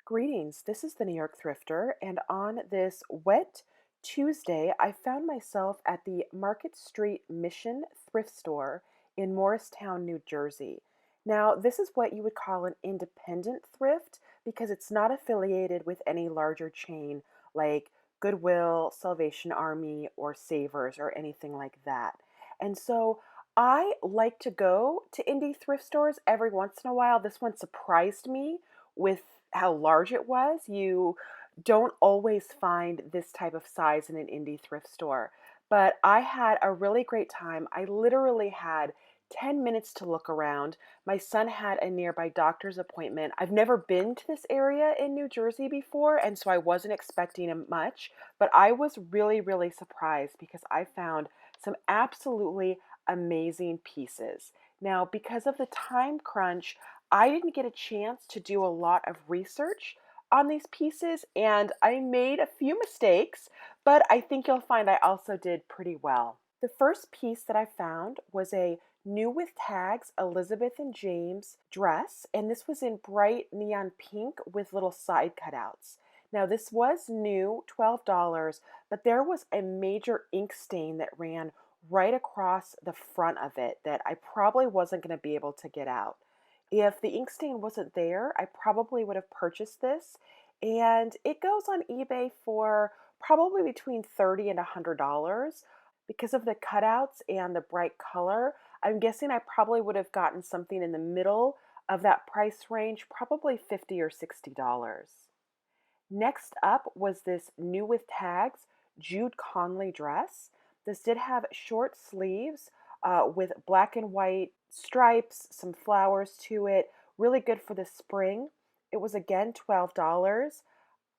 Greetings, this is the New York Thrifter, and on this wet Tuesday, I found myself at the Market Street Mission thrift store in Morristown, New Jersey. Now, this is what you would call an independent thrift because it's not affiliated with any larger chain like Goodwill, Salvation Army, or Savers, or anything like that. And so I like to go to indie thrift stores every once in a while. This one surprised me with how large it was. You don't always find this type of size in an indie thrift store. But I had a really great time. I literally had 10 minutes to look around. My son had a nearby doctor's appointment. I've never been to this area in New Jersey before, and so I wasn't expecting much, but I was really, really surprised because I found some absolutely amazing pieces. Now, because of the time crunch, I didn't get a chance to do a lot of research on these pieces, and I made a few mistakes, but I think you'll find I also did pretty well. The first piece that I found was a new with tags Elizabeth and James dress, and this was in bright neon pink with little side cutouts. Now, this was new, $12, but there was a major ink stain that ran right across the front of it that I probably wasn't going to be able to get out. If the ink stain wasn't there, I probably would have purchased this. And it goes on eBay for probably between $30 and $100. Because of the cutouts and the bright color, I'm guessing I probably would have gotten something in the middle of that price range, probably $50 or $60. Next up was this new with tags Jude Conley dress. This did have short sleeves with black and white stripes, some flowers to it. Really good for the spring. It was again $12.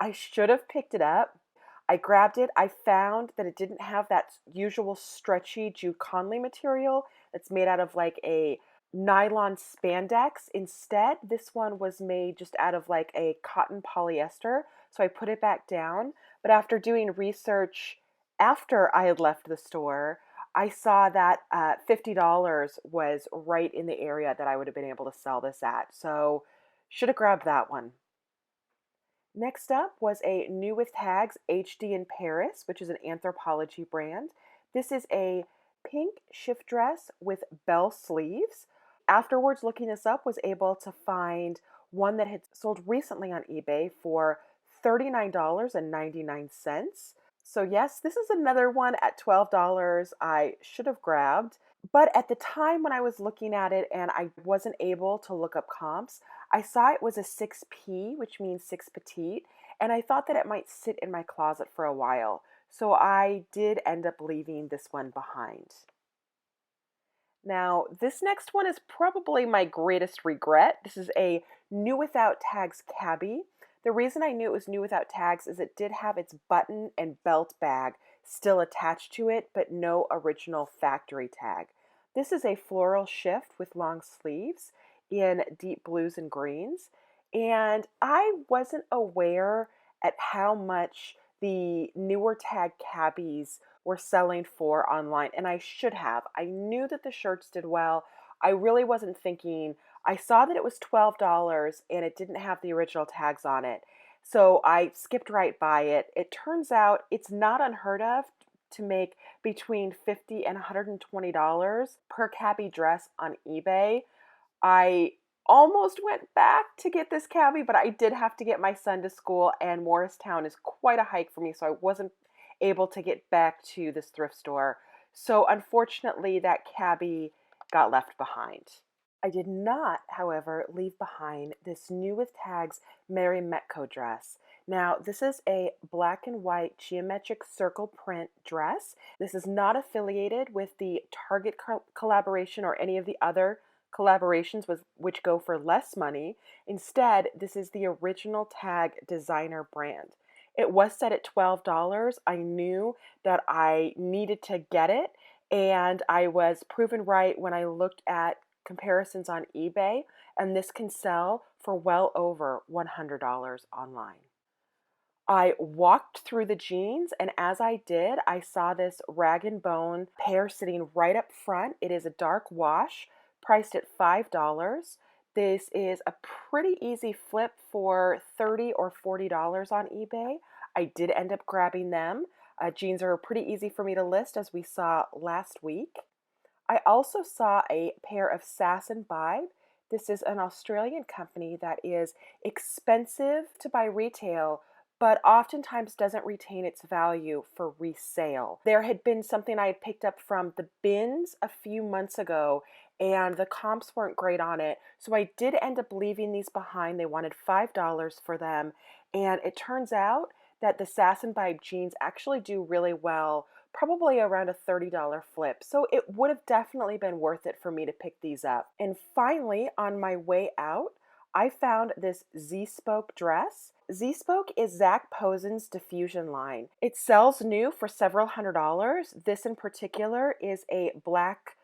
I should have picked it up. I grabbed it. I found that it didn't have that usual stretchy Jude Conley material that's made out of like a nylon spandex. Instead, this one was made just out of like a cotton polyester. So I put it back down. But after doing research after I had left the store, I saw that $50 was right in the area that I would have been able to sell this at. So should have grabbed that one. Next up was a new with tags HD in Paris, which is an Anthropologie brand. This is a pink shift dress with bell sleeves. Afterwards, looking this up, was able to find one that had sold recently on eBay for $39.99. So yes, this is another one at $12 I should have grabbed. But at the time when I was looking at it and I wasn't able to look up comps, I saw it was a 6P, which means 6 petite, and I thought that it might sit in my closet for a while. So I did end up leaving this one behind. Now, this next one is probably my greatest regret. This is a new without tags cabbie. The reason I knew it was new without tags is it did have its button and belt bag still attached to it, but no original factory tag. This is a floral shift with long sleeves in deep blues and greens, and I wasn't aware at how much the newer tag cabbies were selling for online, and I should have. I knew that the shirts did well. I really wasn't thinking. I saw that it was $12 and it didn't have the original tags on it. So I skipped right by it. It turns out it's not unheard of to make between $50 and $120 per cabbie dress on eBay. I almost went back to get this cabbie, but I did have to get my son to school, and Morristown is quite a hike for me, so I wasn't able to get back to this thrift store. So unfortunately, that cabbie got left behind. I did not, however, leave behind this new with tags Mary Metco dress. Now, this is a black and white geometric circle print dress. This is not affiliated with the Target collaboration or any of the other collaborations which go for less money. Instead, this is the original tag designer brand. It was set at $12. I knew that I needed to get it, and I was proven right when I looked at comparisons on eBay, and this can sell for well over $100 online. I walked through the jeans, and as I did, I saw this rag and bone pair sitting right up front. It is a dark wash, priced at $5. This is a pretty easy flip for $30 or $40 on eBay. I did end up grabbing them. Jeans are pretty easy for me to list, as we saw last week. I also saw a pair of Sass and Bide. This is an Australian company that is expensive to buy retail, but oftentimes doesn't retain its value for resale. There had been something I had picked up from the bins a few months ago, and the comps weren't great on it. So I did end up leaving these behind. They wanted $5 for them, and it turns out that the Sass and Bide jeans actually do really well, probably around a $30 flip. So it would have definitely been worth it for me to pick these up. And finally, on my way out, I found this Z-Spoke dress. Z-Spoke is Zach Posen's diffusion line. It sells new for several $100s. This in particular is a black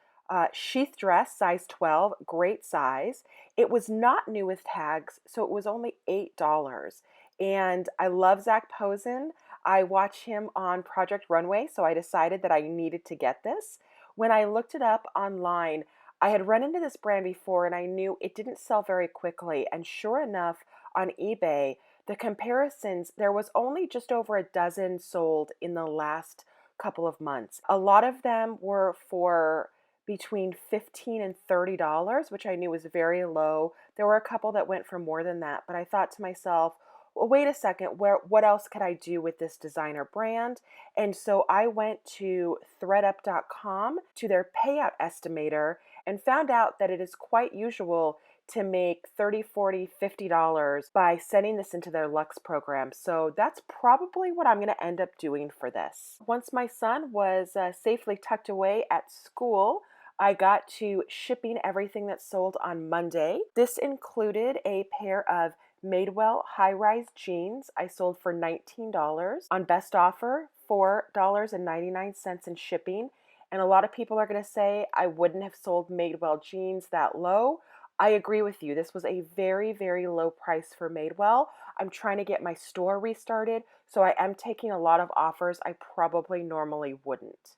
sheath dress, size 12, great size. It was not new with tags, so it was only $8. And I love Zach Posen. I watch him on Project Runway, so I decided that I needed to get this. When I looked it up online, I had run into this brand before and I knew it didn't sell very quickly. And sure enough, on eBay, the comparisons, there was only just over a dozen sold in the last couple of months. A lot of them were for between $15 and $30, which I knew was very low. There were a couple that went for more than that, but I thought to myself, well, wait a second, what else could I do with this designer brand? And so I went to thredup.com to their payout estimator and found out that it is quite usual to make $30, $40, $50 by sending this into their Lux program. So that's probably what I'm going to end up doing for this. Once my son was safely tucked away at school, I got to shipping everything that sold on Monday. This included a pair of Madewell high-rise jeans I sold for $19. On best offer, $4.99 in shipping. And a lot of people are going to say I wouldn't have sold Madewell jeans that low. I agree with you. This was a very, very low price for Madewell. I'm trying to get my store restarted, so I am taking a lot of offers I probably normally wouldn't.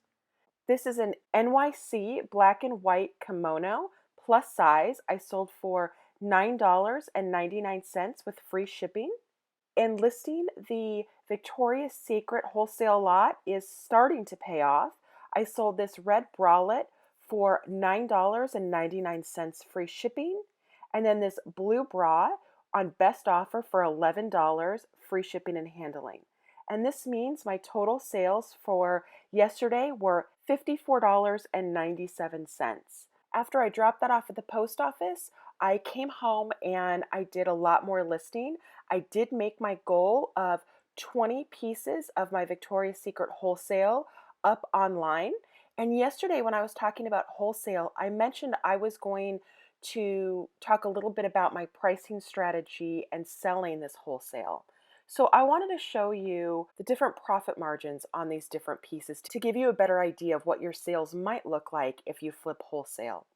This is an NYC black and white kimono, plus size. I sold for $9.99 with free shipping. And listing the Victoria's Secret wholesale lot is starting to pay off. I sold this red bralette for $9.99 free shipping. And then this blue bra on best offer for $11 free shipping and handling. And this means my total sales for yesterday were $54.97. After I dropped that off at the post office, I came home and I did a lot more listing. I did make my goal of 20 pieces of my Victoria's Secret wholesale up online. And yesterday when I was talking about wholesale, I mentioned I was going to talk a little bit about my pricing strategy and selling this wholesale. So I wanted to show you the different profit margins on these different pieces to give you a better idea of what your sales might look like if you flip wholesale.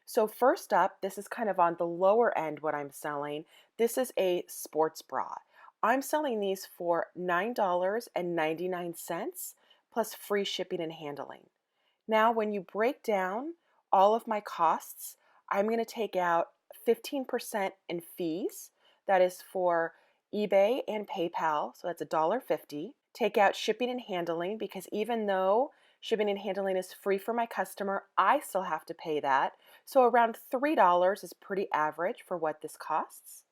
So first up, this is kind of on the lower end what I'm selling. This is a sports bra. I'm selling these for $9.99 plus free shipping and handling. Now, when you break down all of my costs, I'm going to take out 15% in fees. That is for eBay and PayPal, so that's $1.50. Take out shipping and handling, because even though shipping and handling is free for my customer, I still have to pay that. So around $3 is pretty average for what this costs.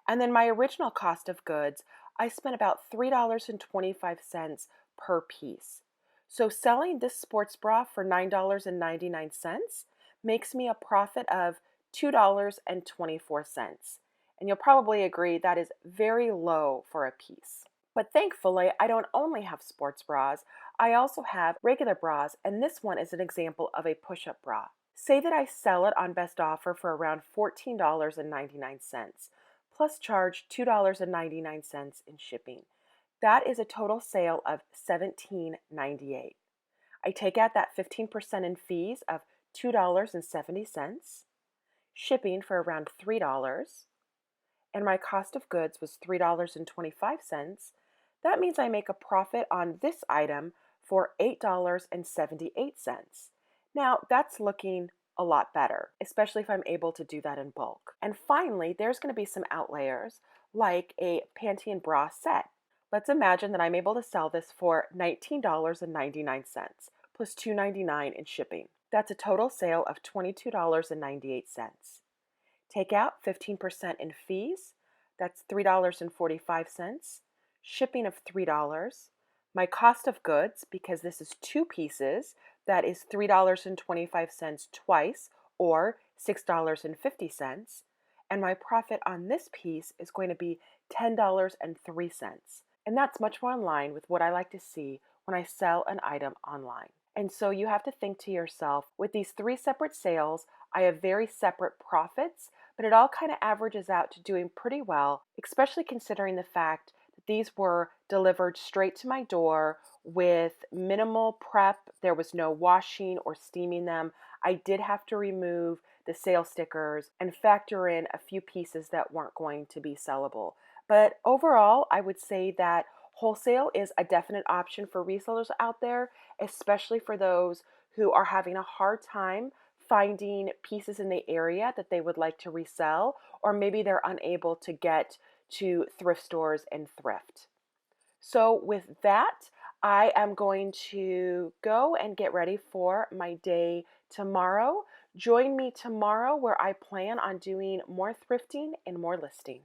And then my original cost of goods, I spent about $3.25 per piece. So selling this sports bra for $9.99 makes me a profit of $2.24. And you'll probably agree that is very low for a piece. But thankfully, I don't only have sports bras, I also have regular bras, and this one is an example of a push-up bra. Say that I sell it on best offer for around $14.99, plus charge $2.99 in shipping. That is a total sale of $17.98. I take out that 15% in fees of $2.70, shipping for around $3, and my cost of goods was $3.25. That means I make a profit on this item for $8.78. Now, that's looking a lot better, especially if I'm able to do that in bulk. And finally, there's going to be some outliers like a panty and bra set. Let's imagine that I'm able to sell this for $19.99 plus $2.99 in shipping. That's a total sale of $22.98. Take out 15% in fees, that's $3.45. Shipping of $3. My cost of goods, because this is two pieces, that is $3.25 twice, or $6.50. And my profit on this piece is going to be $10.03. And that's much more in line with what I like to see when I sell an item online. And so you have to think to yourself, with these three separate sales, I have very separate profits, but it all kind of averages out to doing pretty well, especially considering the fact that these were delivered straight to my door with minimal prep. There was no washing or steaming them. I did have to remove the sale stickers and factor in a few pieces that weren't going to be sellable. But overall, I would say that wholesale is a definite option for resellers out there, especially for those who are having a hard time finding pieces in the area that they would like to resell, or maybe they're unable to get to thrift stores and thrift. So, with that, I am going to go and get ready for my day tomorrow. Join me tomorrow where I plan on doing more thrifting and more listing.